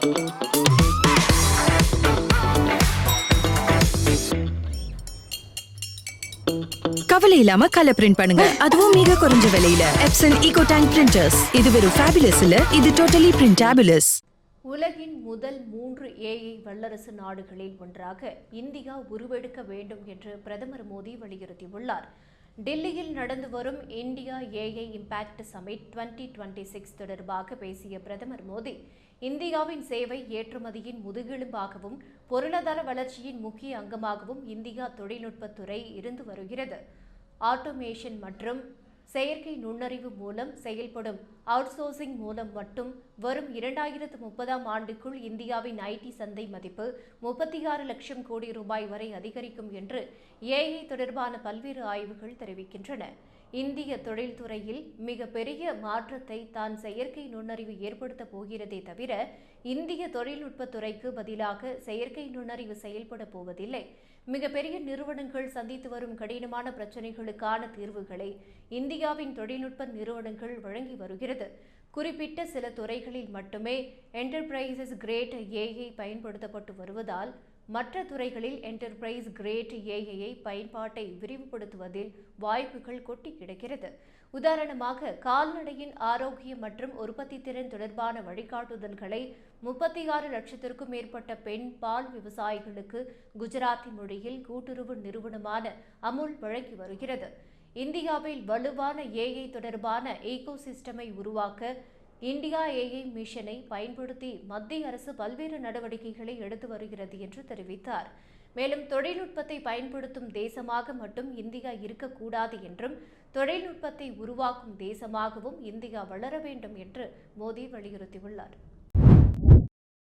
கவலை இல்லாம colour print பண்ணுங்க, அதுவும் மிக குறைஞ்ச விலையில. Epson eco tank printers. இது வெறும் ஃபேபுலஸ் இல்ல, இது டோட்டலி பிரிண்டபிளஸ். உலகின் முதல் 3 ஏஐ வல்லரசு நாடுகளில் ஒன்றாக இந்தியா உருவெடுக்க வேண்டும் என்று பிரதமர் மோடி வலியுறுத்தியுள்ளார். டெல்லியில் நடந்து வரும் இந்தியா ஏஐ இம்பாக்ட் சமிட் 2026 தொடர்பாக பேசிய பிரதமர் மோடி, இந்தியாவின் சேவை ஏற்றுமதியின் முதுகெலும்பாகவும் பொருளாதார வளர்ச்சியின் முக்கிய அங்கமாகவும் இந்தியா தொழில்நுட்பத்துறை இருந்து வருகிறது. ஆட்டோமேஷன் மற்றும் செயற்கை நுண்ணறிவு மூலம் செயல்படும் அவுட்சோர்சிங் மூலம் மட்டும் வரும் 2030ஆம் ஆண்டுக்குள் இந்தியாவின் ஐடி சந்தை மதிப்பு 36 லட்சம் கோடி ரூபாய் வரை அதிகரிக்கும் என்று ஏஐ தொடர்பான பல்வேறு ஆய்வுகள் தெரிவிக்கின்றன. இந்திய தொழில்துறையில் மிக பெரிய மாற்றத்தை தான் செயற்கை நுண்ணறிவு ஏற்படுத்தப் போகிறதே தவிர இந்திய தொழில்நுட்பத்துறைக்கு பதிலாக செயற்கை நுண்ணறிவு செயல்பட போவதில்லை. மிகப்பெரிய நிறுவனங்கள் சந்தித்து வரும் கடினமான பிரச்சினைகளுக்கான தீர்வுகளை இந்தியாவின் தொழில்நுட்ப நிறுவனங்கள் வழங்கி வருகிறது. குறிப்பிட்ட சில துறைகளில் மட்டுமே என்டர்பிரைசஸ் கிரேட் ஏஐ பயன்படுத்தப்பட்டு வருவதால் மற்ற துறைகளில் என்டர்பிரைஸ் கிரேட் ஏஐ பயன்பாட்டை விரிவுபடுத்துவதில் வாய்ப்புகள் கொட்டி கிடக்கிறது. உதாரணமாக, கால்நடையின் ஆரோக்கியம் மற்றும் உற்பத்தி திறன் தொடர்பான வழிகாட்டுதல்களை 36 லட்சத்திற்கும் மேற்பட்ட பெண் பால் விவசாயிகளுக்கு குஜராத்தி மொழியில் கூட்டுறவு நிறுவனமான அமுல் வழங்கி வருகிறது. இந்தியாவில் வலுவான ஏஐ தொடர்பான ஈகோசிஸ்டமை உருவாக்க இந்தியா ஏஐ மிஷனை பயன்படுத்தி மத்திய அரசு பல்வேறு நடவடிக்கைகளை எடுத்து வருகிறது என்று தெரிவித்தார். மேலும் தொழில்நுட்பத்தை பயன்படுத்தும் தேசமாக மட்டும் இந்தியா இருக்கக்கூடாது என்றும் தொழில்நுட்பத்தை உருவாக்கும் தேசமாகவும் இந்தியா வளர வேண்டும் என்று மோடி வலியுறுத்தியுள்ளார்.